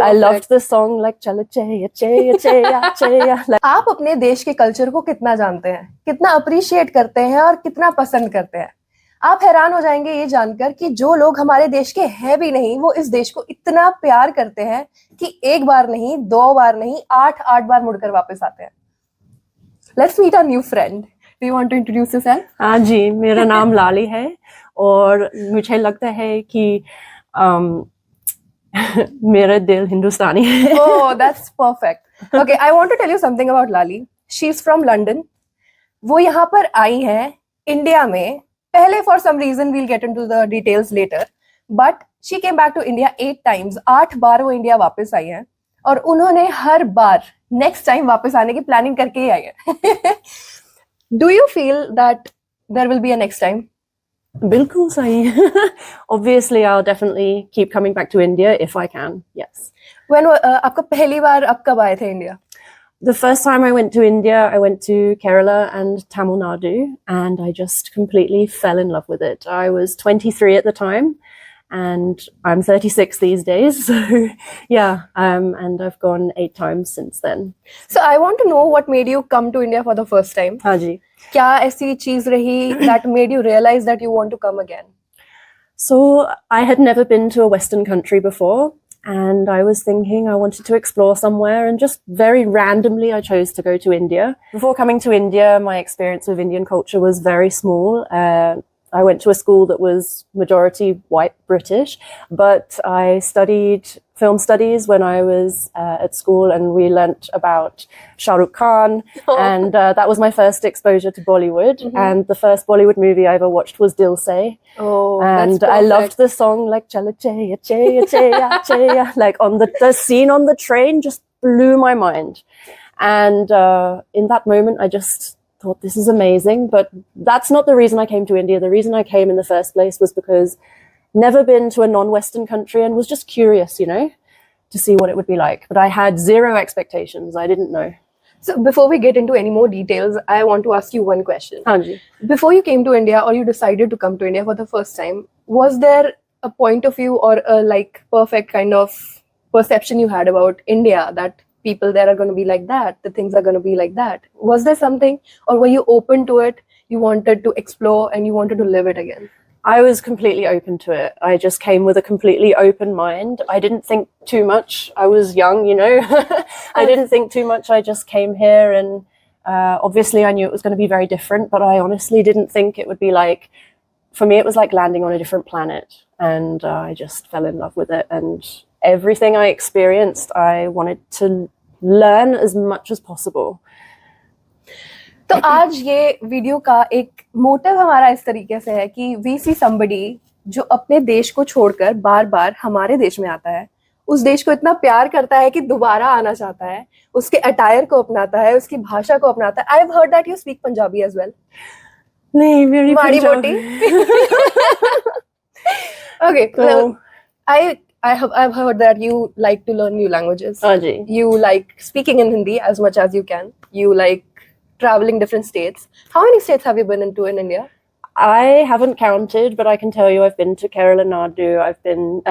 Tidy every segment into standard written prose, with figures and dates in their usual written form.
I loved the song like Chala Chaya Chaya Chaya Chaya. Like, आप अपने देश के कल्चर को कितना जानते हैं, कितना अप्रिशिएट करते हैं और कितना पसंद करते हैं? आप हैरान हो जाएंगे ये जानकर कि जो लोग हमारे देश के हैं भी नहीं, वो इस देश को इतना प्यार करते हैं कि एक बार नहीं, 2 बार नहीं, 8 बार मुड़कर वापस आते हैं. Let's meet our new friend. Do you want to introduce yourself? हाँ जी, मेरा नाम लाली है और मुझे लगता है कि मेरा दिल हिंदुस्तानी है. Oh, that's perfect. Okay, I want to tell you something about Lali. She's from London. वो यहाँ पर आई हैं इंडिया में पहले for some reason we'll get into the details later. But she came back to India 8 times. 8 बार वो India वापस आई हैं और उन्होंने हर बार नेक्स्ट टाइम वापस आने की प्लानिंग करके ही आई है. Do you feel that there will be a next time? बिल्कुल सही. Obviously, I'll definitely keep coming back to India if I can. Yes. When आपका पहली बार आप कब आए थे India? The first time I went to India, I went to Kerala and Tamil Nadu, and I just completely fell in love with it. I was 23 at the time, and I'm 36 these days. So, yeah, and I've gone 8 times since then. So I want to know what made you come to India for the first time. हाँ जी. क्या ऐसी चीज रही that made you realize that you want to come again? So I had never been to a Western country before, and I was thinking I wanted to explore somewhere, and just very randomly I chose to go to India. Before coming to India, my experience with Indian culture was very small. I went to a school that was majority white British, but I studied film studies when I was at school, and we learnt about Shah Rukh Khan, and that was my first exposure to Bollywood. And the first Bollywood movie I ever watched was Dil Se. Oh, And that's I loved perfect. the song like Chala Chaya Chaya Chaya Chaya. Like on the scene on the train just blew my mind. And in that moment, I just thought, this is amazing. But that's not the reason I came to India. The reason I came in the first place was because never been to a non-Western country and was just curious, you know, to see what it would be like. But I had zero expectations. I didn't know. So before we get into any more details, I want to ask you one question. हाँ जी. Before you came to India or you decided to come to India for the first time, was there a point of view or a like perfect kind of perception you had about India that people there are going to be like that, the things are going to be like that? Was there something, or were you open to it? You wanted to explore and you wanted to live it again? I was completely open to it. I just came with a completely open mind. I didn't think too much. I was young, you know. I didn't think too much. I just came here, and obviously I knew it was going to be very different, but I honestly didn't think it would be like, for me it was like landing on a different planet, and I just fell in love with it. And everything I experienced, I wanted to learn as much as possible. तो आज ये video का एक motive हमारा इस तरीके से है कि वी सी समबडी जो अपने देश को छोड़कर बार बार हमारे देश में आता है, उस देश को इतना प्यार करता है कि दोबारा आना चाहता है, उसके अटायर को अपनाता है, उसकी भाषा को अपनाता है. I have heard that you speak Punjabi as well. नहीं, मेरी माड़ी मोटी. Okay, well, I've heard that you like to learn new languages. हाँ जी. You like speaking in Hindi as much as you can. You like traveling different states. How many states have you been into in India? I haven't counted, but I can tell you I've been to Kerala, Nadu. I've been,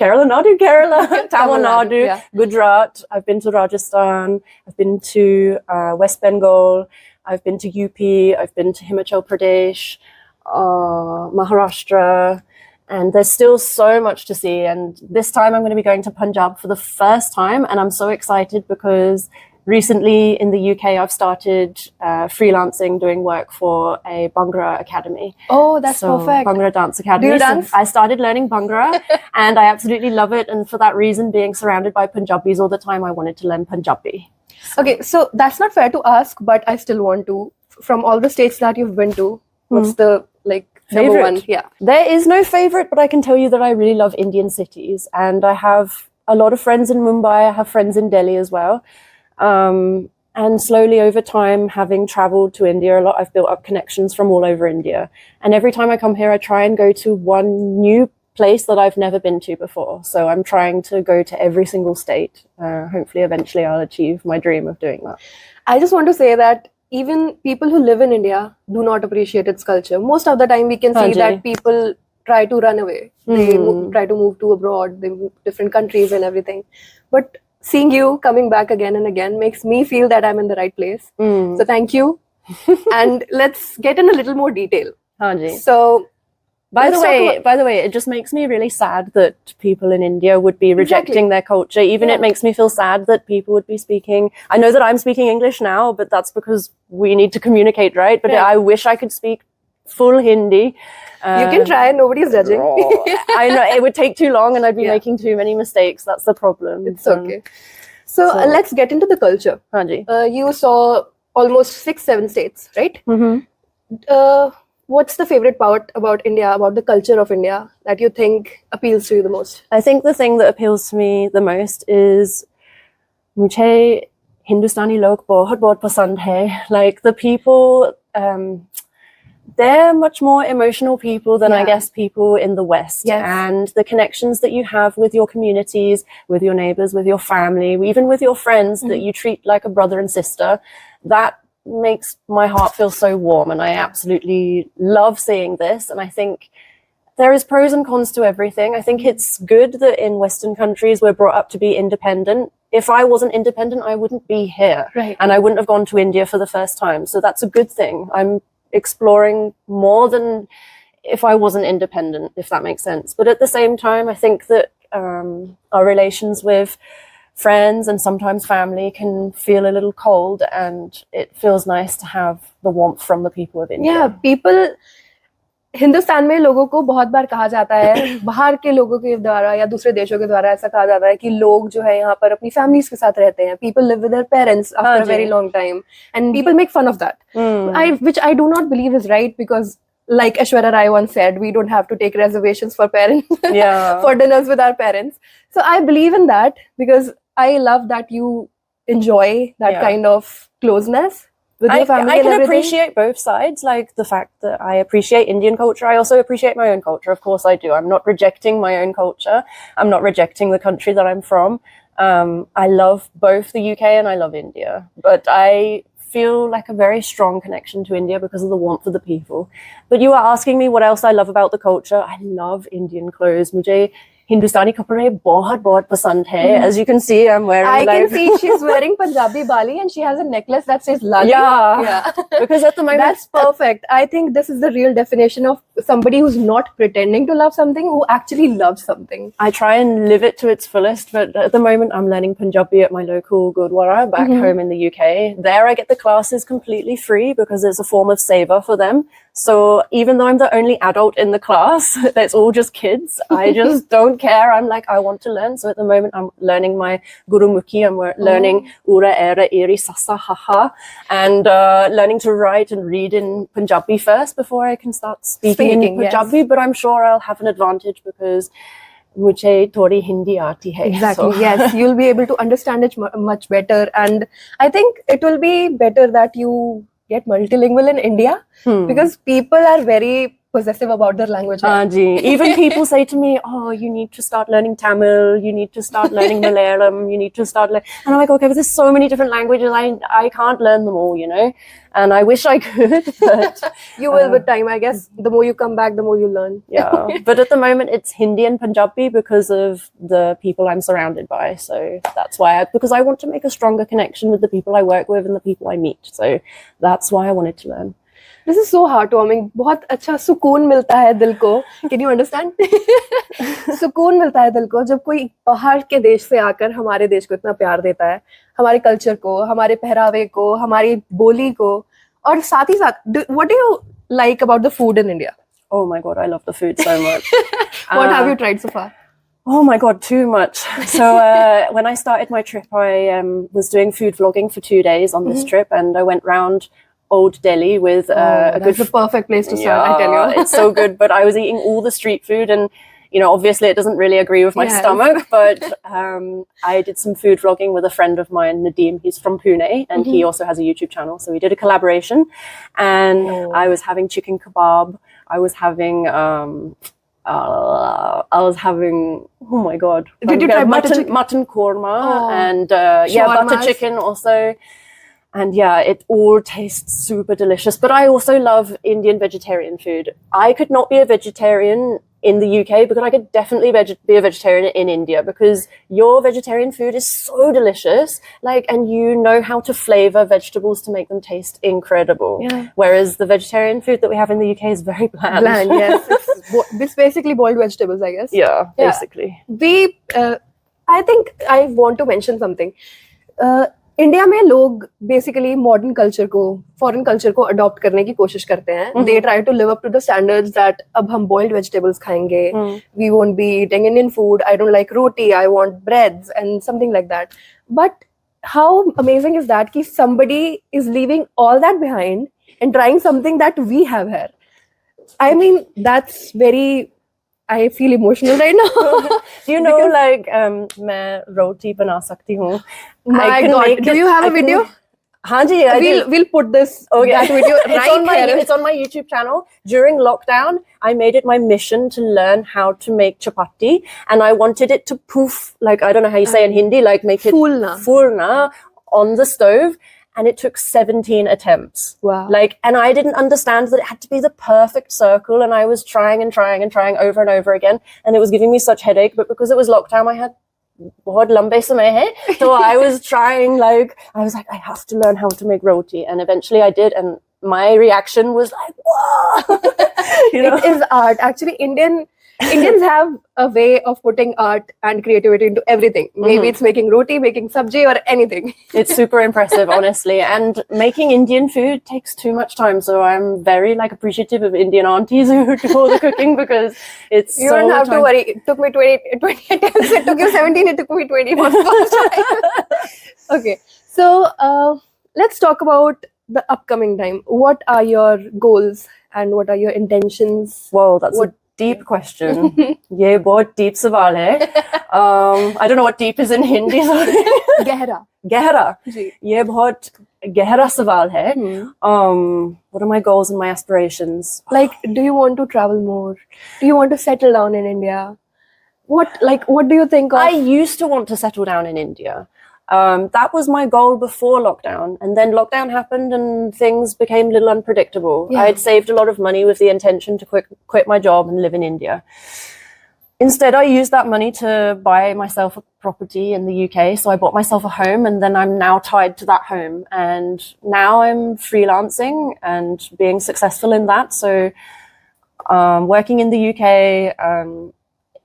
Kerala, Nadu, Kerala, Tamil Nadu, yeah. Gujarat. I've been to Rajasthan. I've been to West Bengal. I've been to UP. I've been to Himachal Pradesh, Maharashtra. And there's still so much to see. And this time I'm going to be going to Punjab for the first time. And I'm so excited because recently in the UK, I've started freelancing, doing work for a Bhangra academy. Oh, that's perfect. Bhangra Dance Academy. Do you dance? So I started learning Bhangra and I absolutely love it. And for that reason, being surrounded by Punjabis all the time, I wanted to learn Punjabi. Okay, so that's not fair to ask, but I still want to. From all the states that you've been to, what's the number favorite? One? Yeah. There is no favorite, but I can tell you that I really love Indian cities. And I have a lot of friends in Mumbai. I have friends in Delhi as well. And slowly over time, having traveled to India a lot, I've built up connections from all over India. And every time I come here, I try and go to one new place that I've never been to before. So I'm trying to go to every single state. Hopefully, eventually I'll achieve my dream of doing that. I just want to say that even people who live in India do not appreciate its culture. Most of the time we can see that people try to run away. They try to move to abroad. They move to different countries and everything. But seeing you coming back again and again makes me feel that I'm in the right place. So thank you. And let's get in a little more detail. Hanji. So, by the way, it just makes me really sad that people in India would be rejecting their culture. Even it makes me feel sad that people would be speaking. I know that I'm speaking English now, but that's because we need to communicate, right? But I wish I could speak full Hindi. You can try, nobody's judging. I know, it would take too long and I'd be making too many mistakes. That's the problem. It's okay. So let's get into the culture. Hanji. You saw almost 6-7 states, right? What's the favorite part about India, about the culture of India that you think appeals to you the most? I think the thing that appeals to me the most is मुझे हिंदुस्तानी लोग बहुत बहुत पसंद है. Like the people, they're much more emotional people than I guess people in the West. And the connections that you have with your communities, with your neighbors, with your family, even with your friends that you treat like a brother and sister, that makes my heart feel so warm. And I absolutely love seeing this. And I think there is pros and cons to everything. I think it's good that in Western countries we're brought up to be independent. If I wasn't independent, I wouldn't be here. And I wouldn't have gone to India for the first time. So that's a good thing. I'm exploring more than if I wasn't independent, if that makes sense. But at the same time, I think that our relations with friends and sometimes family can feel a little cold, and it feels nice to have the warmth from the people of India. Yeah, people, Hindustan में लोगों को बहुत बार कहा जाता है, बाहर के लोगों के द्वारा या दूसरे देशों के द्वारा ऐसा कहा जाता है कि लोग जो है यहाँ पर अपनी फैमिलीज के साथ रहते हैं. People live with their parents after a very long time, and people make fun of that. Which I do not believe is right, because like Aishwarya Rai once said, we don't have to take reservations for parents, for dinners with our parents. So I believe in that, because I love that you enjoy that kind of closeness with your family. I can appreciate both sides, like the fact that I appreciate Indian culture. I also appreciate my own culture. Of course I do. I'm not rejecting my own culture. I'm not rejecting the country that I'm from. I love both the UK and I love India. But I feel like a very strong connection to India because of the warmth of the people. But you are asking me what else I love about the culture. I love Indian clothes. मुझे हिंदुस्तानी कपड़े बहुत बहुत पसंद है. As you can see, I'm wearing. I can see she's wearing Punjabi bali and she has a necklace that says lali. Yeah. Because at the moment, that's perfect. I think this is the real definition of somebody who's not pretending to love something, who actually loves something. I try and live it to its fullest, but at the moment I'm learning Punjabi at my local Gurdwara back home in the UK. There I get the classes completely free because it's a form of seva for them. So even though I'm the only adult in the class, it's all just kids. I just don't care. I'm like, I want to learn. So at the moment I'm learning my Gurumukhi. I'm learning Ura, Era, Iri, Sasa, Haha, and learning to write and read in Punjabi first before I can start speaking in Punjabi. But I'm sure I'll have an advantage because मुझे थोड़ी हिंदी आती है. Exactly. So. Yes, you'll be able to understand it much better. And I think it will be better that you get multilingual in India because people are very possessive about their language. Even people say to me, oh, you need to start learning Tamil, you need to start learning Malayalam, you need to start and I'm like, okay, but there's so many different languages, I can't learn them all, you know, and I wish I could, but you will with time, I guess. The more you come back, the more you learn. But at the moment it's Hindi and Punjabi because of the people I'm surrounded by. So that's why, because I want to make a stronger connection with the people I work with and the people I meet. So that's why I wanted to learn. This is so heartwarming. बहुत अच्छा सुकून मिलता है दिल को. Can you understand? सुकून मिलता है दिल को जब कोई बाहर के देश से आकर हमारे देश को इतना प्यार देता है, हमारे कल्चर को, हमारे पहरावे को, हमारी बोली को, और साथ ही साथ, what do you like about the food in India? Oh my God, I love the food so much. What have you tried so far? Oh my God, too much. So when I started my trip, I was doing food vlogging for 2 days on this trip, and I went round Old Delhi with a good. That's the perfect place to start. I tell you, it's so good. But I was eating all the street food, and you know, obviously, it doesn't really agree with my stomach. But I did some food vlogging with a friend of mine, Nadeem. He's from Pune, and he also has a YouTube channel. So we did a collaboration, and I was having chicken kebab. I was having. Oh my God! Did you try mutton korma and butter chicken also. And yeah, it all tastes super delicious. But I also love Indian vegetarian food. I could not be a vegetarian in the UK, because I could definitely be a vegetarian in India, because your vegetarian food is so delicious, like, and you know how to flavor vegetables to make them taste incredible. Yeah. Whereas the vegetarian food that we have in the UK is very bland. Bland, yes. It's basically boiled vegetables, I guess. Yeah, basically. I think I want to mention something. India में लोग basically modern culture को foreign culture को adopt करने की कोशिश करते हैं. They try to live up to the standards that अब हम बॉइल्ड वेजिटेबल्स खाएंगे, we won't be eating Indian food, I don't like roti, I want breads and something like that. But how amazing is that कि somebody is leaving all that behind and trying something that we have here. I mean, that's very, I feel emotional right now. Do you know, like, मैं रोटी बना सकती हूँ. My God, do you have a video? हाँ जी, we'll put this that video right here. It's on my YouTube channel. During lockdown, I made it my mission to learn how to make chapati, and I wanted it to poof, like, I don't know how you say in Hindi, like make it fulna on the stove. And it took 17 attempts. Wow. Like, and I didn't understand that it had to be the perfect circle, and I was trying and trying and trying over and over again, and it was giving me such headache. But because it was lockdown, I had bahut lambe samay hai, so I was trying, like, I was like, I have to learn how to make roti, and eventually I did, and my reaction was like, whoa. You know? It is art. Actually, Indians have a way of putting art and creativity into everything. Maybe it's making roti, making sabji, or anything. It's super impressive, honestly. And making Indian food takes too much time. So I'm very, like, appreciative of Indian aunties who do all the cooking, because it's you don't have to worry. It took me 20 attempts. It took you 17. It took me 20 for the first time. Okay. So let's talk about the upcoming time. What are your goals and what are your intentions? Whoa, that's a deep question. ये बहुत deep सवाल है. I don't know what deep is in Hindi. गहरा. ये बहुत गहरा सवाल है. What are my goals and my aspirations? Like, do you want to travel more? Do you want to settle down in India? What do you think of? I used to want to settle down in India. That was my goal before lockdown, and then lockdown happened and things became a little unpredictable. Yeah. I had saved a lot of money with the intention to quit my job and live in India. Instead, I used that money to buy myself a property in the UK. So I bought myself a home, and then I'm now tied to that home. And now I'm freelancing and being successful in that. So working in the UK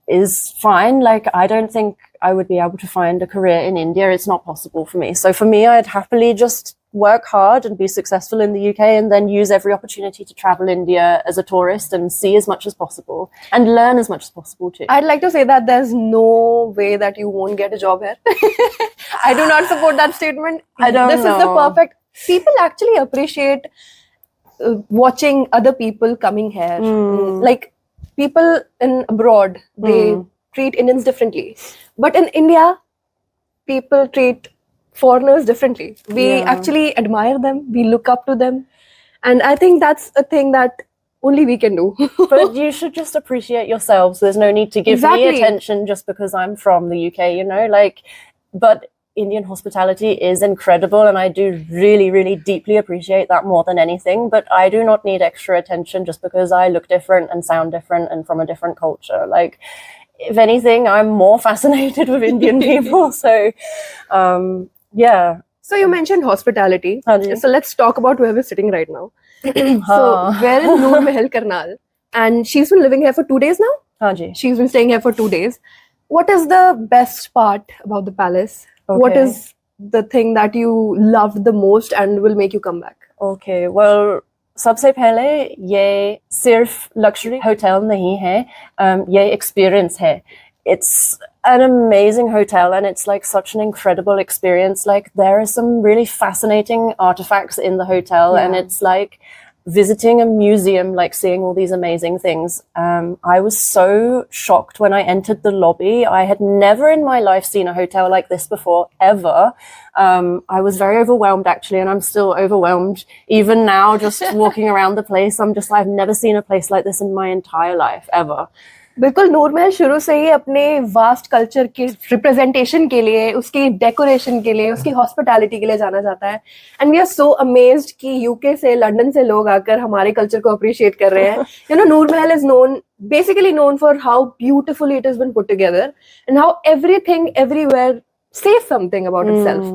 is fine. Like, I don't think I would be able to find a career in India. It's not possible for me. So for me, I'd happily just work hard and be successful in the UK, and then use every opportunity to travel India as a tourist and see as much as possible and learn as much as possible too. I'd like to say that there's no way that you won't get a job here. I do not support that statement. I don't know. This is the perfect. People actually appreciate watching other people coming here. Like, people in abroad, they treat Indians differently. But in India, people treat foreigners differently. We actually admire them. We look up to them. And I think that's a thing that only we can do. But you should just appreciate yourselves. There's no need to give me attention just because I'm from the UK, you know? Like, but Indian hospitality is incredible, and I do really, really deeply appreciate that more than anything. But I do not need extra attention just because I look different and sound different and from a different culture. Like, if anything, I'm more fascinated with Indian people. So, yeah. So you mentioned hospitality. So let's talk about where we're sitting right now. So we're in Noor Mahal, Karnal, and she's been living here for 2 days now. Haan. She's been staying here for 2 days. What is the best part about the palace? Okay. What is the thing that you loved the most and will make you come back? Okay, well, सबसे पहले ये सिर्फ luxury hotel नहीं है, ये experience है. It's an amazing hotel, and it's like such an incredible experience. Like, there are some really fascinating artifacts in the hotel, and it's like visiting a museum, like seeing all these amazing things. I was so shocked when I entered the lobby. I had never in my life seen a hotel like this before, ever. I was very overwhelmed, actually, and I'm still overwhelmed even now, just walking around the place. I'm just, I've never seen a place like this in my entire life, ever. बिल्कुल, नूर महल शुरू से ही अपने vast culture के representation के लिए, उसकी decoration के लिए, उसकी हॉस्पिटैलिटी के लिए जाना जाता है. And we are so amazed कि यूके से, लंदन से लोग आकर हमारे कल्चर को अप्रिशिएट कर रहे हैं. You know, Noor Mahal is known, basically known for how beautifully it has been put together and how everything everywhere says something about itself.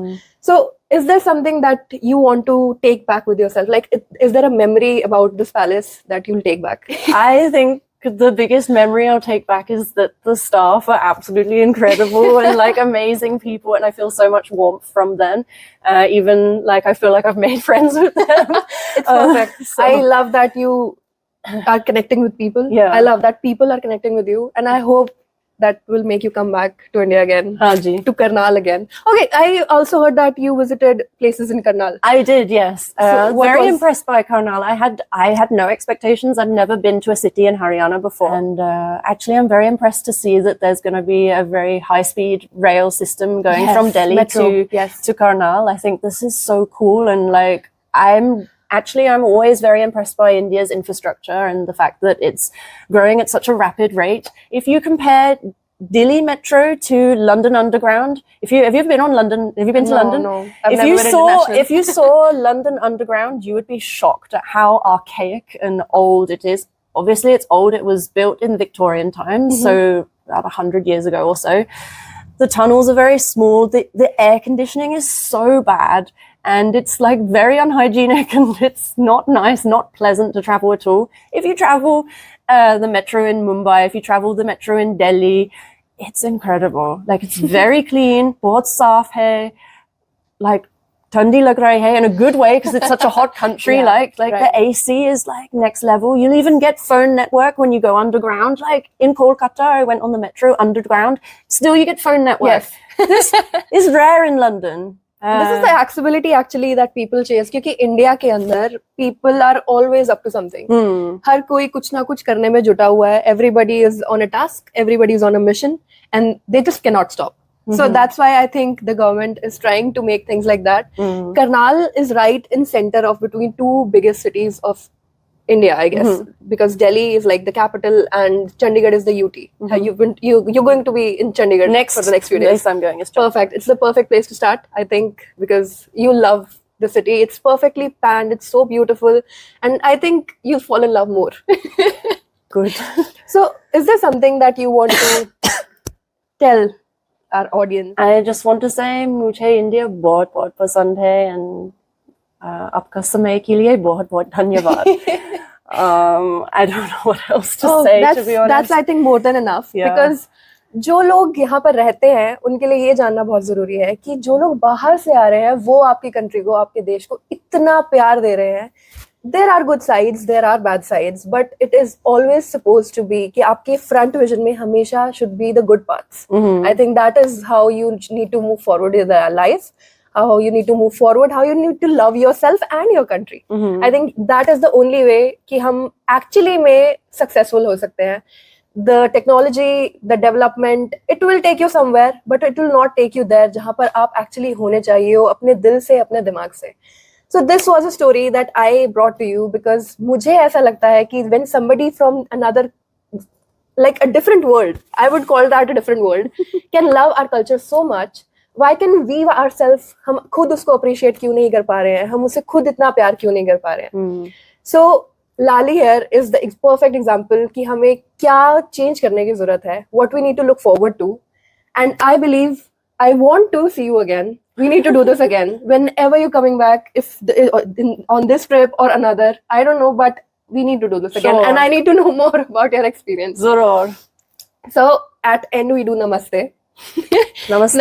So is there something that you want to take back with yourself? Like, is there a memory about this palace that you'll take back? I think the biggest memory I'll take back is that the staff are absolutely incredible and like amazing people, and I feel so much warmth from them. Even like I feel like I've made friends with them. It's perfect. So. I love that you are connecting with people. Yeah. I love that people are connecting with you, and I hope that will make you come back to India again. Haji. To Karnal again. Okay, I also heard that you visited places in Karnal. I did, yes. Very impressed by Karnal. I had no expectations. I'd never been to a city in Haryana before, and actually, I'm very impressed to see that there's going to be a very high-speed rail system going from Delhi to Karnal. I think this is so cool, and like I'm always very impressed by India's infrastructure and the fact that it's growing at such a rapid rate. If you compare Delhi Metro to London Underground, have you ever been on London? Have you been to London? No, I've never been international. If you saw London Underground, you would be shocked at how archaic and old it is. Obviously, it's old. It was built in Victorian times, so about 100 years ago or so. The tunnels are very small. The air conditioning is so bad. And it's like very unhygienic, and it's not nice, not pleasant to travel at all. If you travel the metro in Mumbai, if you travel the metro in Delhi, it's incredible. Like, it's very clean, bahut saaf hai, like thandi lag rahi hai in a good way because it's such a hot country. Right. The AC is like next level. You'll even get phone network when you go underground. Like in Kolkata, I went on the metro underground. Still, you get phone network. Yes. This is rare in London. This is the accessibility actually that people chase, क्योंकि India के अंदर people are always up to something. हर कोई कुछ ना कुछ करने में जुटा हुआ है. Everybody is on a task, everybody is on a mission, and they just cannot stop. So that's why I think the government is trying to make things like that. Karnal is right in center of between two biggest cities of India, I guess, because Delhi is like the capital and Chandigarh is the UT. You're going to be in Chandigarh for the next few days. Yes, I'm going. It's perfect. It's the perfect place to start, I think, because you love the city. It's perfectly panned. It's so beautiful, and I think you'll fall in love more. Good. So, is there something that you want to tell our audience? I just want to say, मुझे India बहुत बहुत पसंद है, and आपका समय के लिए बहुत बहुत धन्यवाद. I don't know what else to say, to be honest. That's, I think, more than enough. Yeah. Because जो लोग यहाँ पर रहते हैं उनके लिए ये जानना बहुत जरूरी है कि जो लोग बाहर से आ रहे हैं वो आपकी कंट्री को, आपके देश को इतना प्यार दे रहे हैं. There are good sides, there are bad sides, but it is always supposed to be कि आपके front vision में हमेशा should be the good parts. I think that is how you need to move forward in your life. How you need to move forward, how you need to love yourself and your country. I think that is the only way कि हम actually में successful हो सकते हैं. The technology, the development, it will take you somewhere, but it will not take you there जहाँ पर आप actually होने चाहिए हो अपने दिल से, अपने दिमाग से. So this was a story that I brought to you because मुझे ऐसा लगता है कि when somebody from another, like a different world, I would call that a different world, can love our culture so much. Why can we ourselves, हम खुद उसको appreciate क्यों नहीं कर पा रहे हैं, हम उसे खुद इतना प्यार क्यों नहीं कर पा रहे हैं. So Lali here is the perfect example कि हमें क्या change करने की जरूरत है, what we need to look forward to, and I believe I want to see you again. We need to do this again whenever you're coming back, if on this trip or another, I don't know, but we need to do this again, and I need to know more about your experience. Zarur. So at end we do namaste. Namaste.